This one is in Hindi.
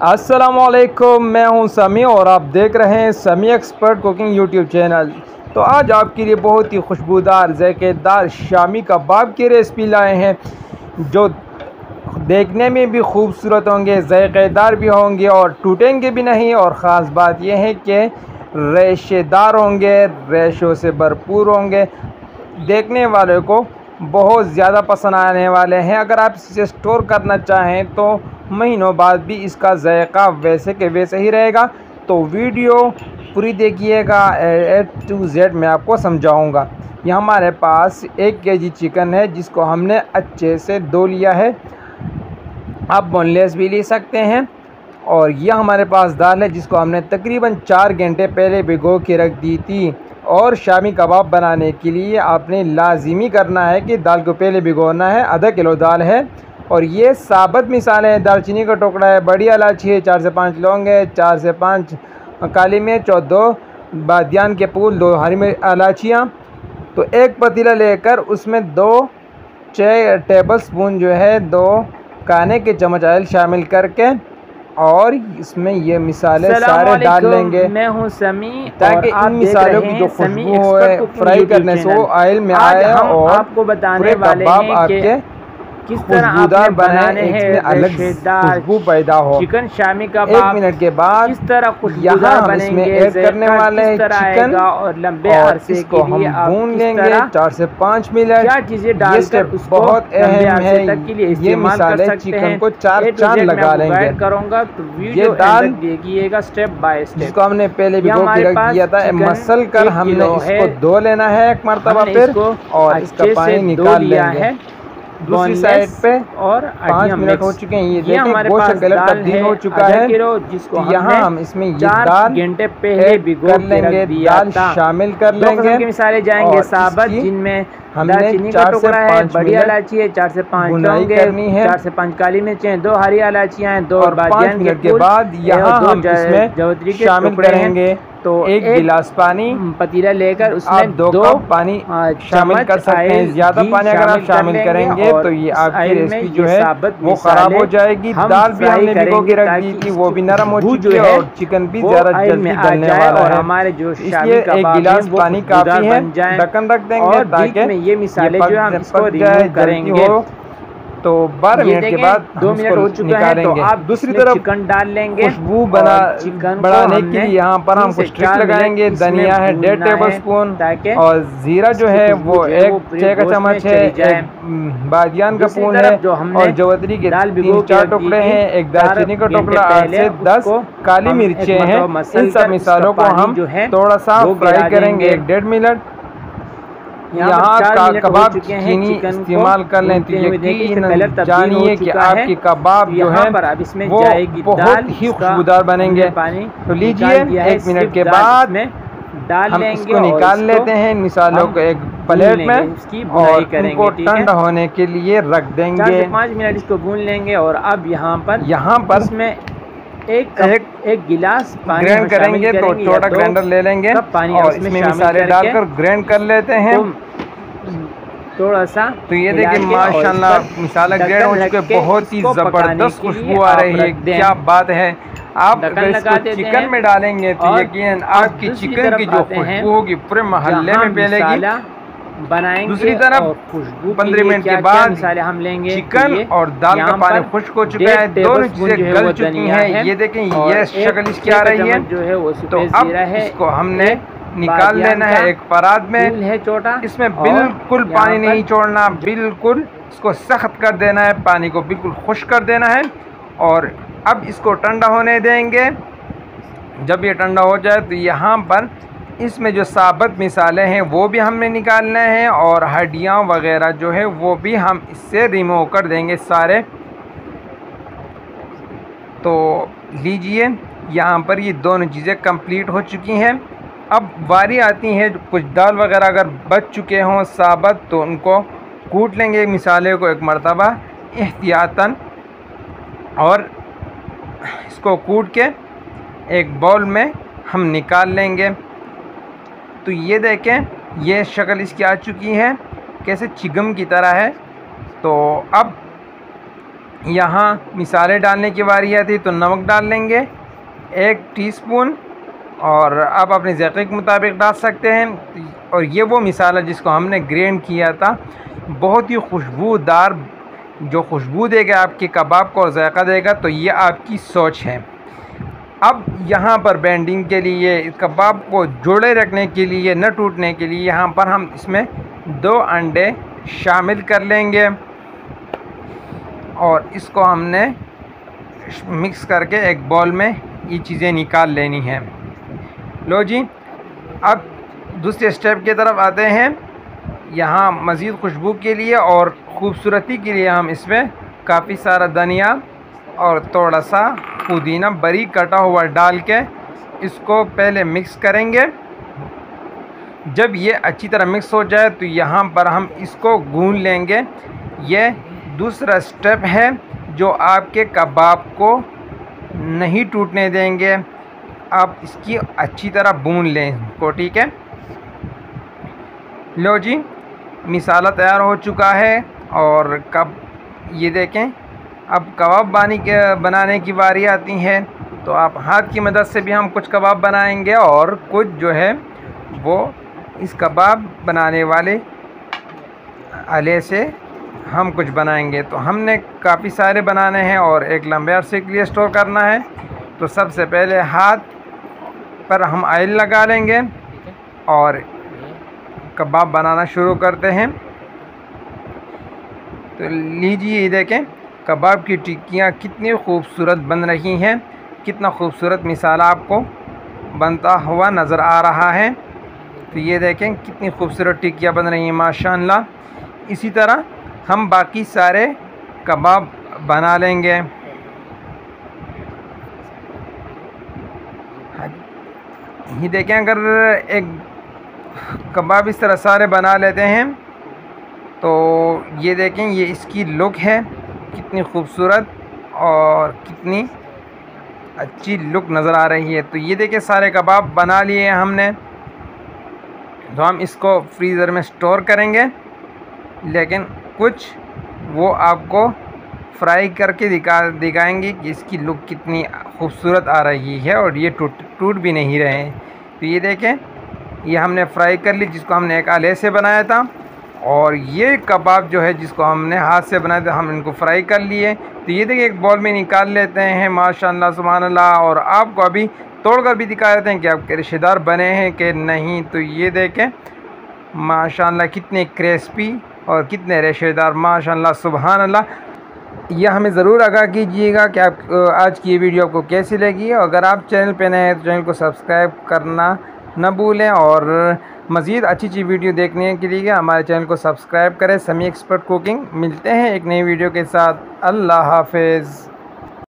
अस्सलामुअलैकुम, मैं हूं समी और आप देख रहे हैं समी एक्सपर्ट कुकिंग यूट्यूब चैनल। तो आज आपके लिए बहुत ही खुशबूदार ज़ायकेदार शामी कबाब की रेसिपी लाए हैं, जो देखने में भी खूबसूरत होंगे, ज़ायकेदार भी होंगे और टूटेंगे भी नहीं। और ख़ास बात यह है कि रेशेदार होंगे, रेशों से भरपूर होंगे, देखने वाले को बहुत ज़्यादा पसंद आने वाले हैं। अगर आप इसे स्टोर करना चाहें तो महीनों बाद भी इसका जायका वैसे के वैसे ही रहेगा। तो वीडियो पूरी देखिएगा, A to Z मैं आपको समझाऊंगा। यह हमारे पास 1 kg चिकन है, जिसको हमने अच्छे से धो लिया है। आप बोनलेस भी ले सकते हैं। और यह हमारे पास दाल है, जिसको हमने तकरीबन 4 घंटे पहले भिगो के रख दी थी। और शामी कबाब बनाने के लिए आपने लाजिमी करना है कि दाल को पहले भिगोना है। आधा किलो दाल है। और ये साबुत मिसाले हैं, दालचीनी का टुकड़ा है, बड़ी इलायची है, 4 से 5 लौंग है, 4 से 5 काली मिर्च और 2 बादियान के फूल, 2 हरी इलायचियाँ। तो एक पतीला लेकर उसमें 2 टेबल स्पून जो है 2 खाने के चम्मच ऑयल शामिल करके और इसमें ये मिसाले सारे डाल लेंगे। मैं हूं समी, ताकि इन मिसालों की जो खुशबू है फ्राई करने से वो ऑयल में आए और आपको बताने वाले हैं कि किस तरह आपने बनाने हैं अलग खुशबू पैदा हो। चिकन शामी कबाब 1 मिनट के बाद किस तरह खुशबूदार बनेंगे, इसमें ऐड करने वाले हैं चिकन और लंबे अरसे इसको हम भून लेंगे 4 से 5 मिनट। क्या चीजें डालकर उसको बहुत अहम है, तक के लिए ये इस्तेमाल कर मिसाले सकते चिकन हैं। को 4 चांद लगा लेंगे। करूंगा तो वीडियो दाल देखिएगा स्टेप बाय स्टेप। जिसको हमने पहले भी धो के रख दिया था, मसल कर हमने इसको धो लेना है एक मरतबा फिर, और इसका पानी निकाल लेंगे। दूसरी साइड पे और 5 मिनट हो चुके हैं। ये देखें गोश्त का कलर तब्दील हो चुका है। जिसको यहाँ हम इसमें ये 4 दाल घंटे पहले भिगो कर लेंगे, दाल शामिल कर लेंगे। के मिसाले जाएंगे साबुत, जिनमें दालचीनी का टुकड़ा है, बड़ी इलायची है, 4 से 5 लौंग है, 4 से 5 काली मिर्चें, 2 हरी इलायचियां हैं, 2 बादियान के फूल। बाद यहाँ हम इसमें जवतरी के शामिल करेंगे तो 1 गिलास पानी, पतीला लेकर उसमें 2 कप पानी शामिल कर सकते हैं। ज्यादा पानी अगर आप शामिल करेंगे तो ये आपकी रेसिपी जो है वो खराब हो जाएगी। दाल भी हमने भिगो के रख दी थी, वो भी नरम हो चुकी है और चिकन भी ज्यादा जल्दी गलने वाला है। हमारे जो इसलिए 1 गिलास पानी काफी है। ढक्कन रख देंगे ताकि ये मिसाले जो हम इसको रिमूव करेंगे। तो 12 मिनट के बाद 2 मिनट हो चुका है, तो आप दूसरी तरफ चिकन डाल लेंगे। खुशबू बढ़ाने के लिए यहाँ पर हम कुछ ट्रिक लगाएंगे। धनिया है 1.5 टेबल स्पून और जीरा जो है वो 1 चाय का चम्मच है, 1 बादियान का फूल है और जवतरी के 3-4 टुकड़े हैं, 1 दालचीनी का टुकड़ा, 8 से 10 काली मिर्चें हैं। इन सब मिसालों को हम थोड़ा सा फ्राई करेंगे 1-1.5 मिनट। यहाँ का कबाब चीनी इस्तेमाल कर लें तो यकीन जानिए कि आपके कबाब जो है वो बहुत ही खुशबूदार बनेंगे। तो लीजिए 1 मिनट के बाद हम इसको निकाल लेते हैं इन मिसालों को एक प्लेट में और इनको ठंडा होने के लिए रख देंगे। 4 से 5 मिनट इसको भून लेंगे। और अब यहाँ पर इसमें एक गिलास पानी ग्राइंड करेंगे, तो छोटा ग्राइंडर ले लेंगे और इसमें मिसाले डालकर ग्राइंड कर लेते हैं थोड़ा सा। तो ये देखिए माशाल्लाह मिसाला ग्रेड हो चुके, बहुत ही जबरदस्त खुशबू आ रही है। क्या बात है। आप अगर इसको चिकन में डालेंगे तो यकीन आपकी चिकन की जो खुशबू होगी पूरे मोहल्ले में फैलेगी। बनाएंगे। दूसरी तरफ 15 मिनट के बाद हम लेंगे चिकन और दाल का पानी खुश्क हो चुका है, दोनों चीजें गल चुकी हैं। ये देखें ये शक्ल इसकी आ रही है। तो अब इसको हमने निकाल लेना है एक परात में। है छोटा, इसमें बिल्कुल पानी नहीं छोड़ना, बिल्कुल इसको सख्त कर देना है, पानी को बिल्कुल खुश्क कर देना है। और अब इसको ठंडा होने देंगे। जब ये ठंडा हो जाए तो यहाँ पर इसमें जो साबुत मिसाले हैं वो भी हमने निकालना है और हड्डियाँ वगैरह जो है वो भी हम इससे रिमूव कर देंगे सारे। तो लीजिए यहाँ पर ये दोनों चीज़ें कंप्लीट हो चुकी हैं। अब बारी आती है कुछ दाल वगैरह अगर बच चुके हों साबुत तो उनको कूट लेंगे मिसाले को एक मरतबा एहतियातन और इसको कूट के एक बाउल में हम निकाल लेंगे। तो ये देखें ये शक्ल इसकी आ चुकी है, कैसे चिगम की तरह है। तो अब यहाँ मिसाले डालने की बारी आती तो नमक डाल लेंगे 1 टीस्पून, और आप अपने ज़ायक़े के मुताबिक डाल सकते हैं। और ये वो मिसाला जिसको हमने ग्राइंड किया था, बहुत ही खुशबूदार, जो खुशबू देगा आपके कबाब को और जायका देगा। तो ये आपकी सोच है। अब यहाँ पर बेंडिंग के लिए, कबाब को जोड़े रखने के लिए, न टूटने के लिए, यहाँ पर हम इसमें 2 अंडे शामिल कर लेंगे और इसको हमने मिक्स करके एक बाउल में ये चीज़ें निकाल लेनी हैं। लो जी, अब दूसरे स्टेप की तरफ आते हैं। यहाँ मज़ीद खुशबू के लिए और ख़ूबसूरती के लिए हम इसमें काफ़ी सारा धनिया और थोड़ा सा पुदीना बारीक कटा हुआ डाल के इसको पहले मिक्स करेंगे। जब ये अच्छी तरह मिक्स हो जाए तो यहाँ पर हम इसको गूंद लेंगे। ये दूसरा स्टेप है जो आपके कबाब को नहीं टूटने देंगे। आप इसकी अच्छी तरह भून लें इसको, ठीक है। लो जी, मिसाला तैयार हो चुका है और कब ये देखें, अब कबाब बनाने की बारी आती है। तो आप हाथ की मदद से भी हम कुछ कबाब बनाएंगे और कुछ जो है वो इस कबाब बनाने वाले आले से हम कुछ बनाएंगे। तो हमने काफ़ी सारे बनाने हैं और एक लंबे अरसे के लिए स्टोर करना है। तो सबसे पहले हाथ पर हम ऑयल लगा लेंगे और कबाब बनाना शुरू करते हैं। तो लीजिए, ये देखें कबाब की टिक्कियाँ कितनी खूबसूरत बन रही हैं, कितना खूबसूरत मिसाला आपको बनता हुआ नज़र आ रहा है। तो ये देखें कितनी खूबसूरत टिक्कियाँ बन रही हैं माशाअल्लाह। इसी तरह हम बाकी सारे कबाब बना लेंगे। ये देखें, अगर एक कबाब इस तरह सारे बना लेते हैं तो ये देखें, ये इसकी लुक है कितनी खूबसूरत और कितनी अच्छी लुक नज़र आ रही है। तो ये देखें सारे कबाब बना लिए हैं हमने। तो हम इसको फ्रीज़र में स्टोर करेंगे, लेकिन कुछ वो आपको फ्राई करके दिखाएंगे कि इसकी लुक कितनी खूबसूरत आ रही है और ये टूट भी नहीं रहे हैं। तो ये देखें, ये हमने फ्राई कर ली, जिसको हमने एक आले से बनाया था। और ये कबाब जो है जिसको हमने हाथ से बनाया था, हम इनको फ्राई कर लिए। तो ये देखिए एक बॉल में निकाल लेते हैं माशाअल्लाह सुभान अल्लाह। और आपको अभी तोड़कर भी दिखा देते हैं कि आपके रिश्तेदार बने हैं कि नहीं। तो ये देखें माशाअल्लाह कितने क्रिस्पी और कितने रेशेदार, माशाअल्लाह सुभान अल्लाह। यह हमें ज़रूर आगाह कीजिएगा कि आप आज की ये वीडियो आपको कैसी लगी। और अगर आप चैनल पे नए हैं तो चैनल को सब्सक्राइब करना न भूलें और मज़ीद अच्छी वीडियो देखने के लिए हमारे चैनल को सब्सक्राइब करें। समी एक्सपर्ट कुकिंग। मिलते हैं एक नई वीडियो के साथ। अल्लाह हाफ़िज़।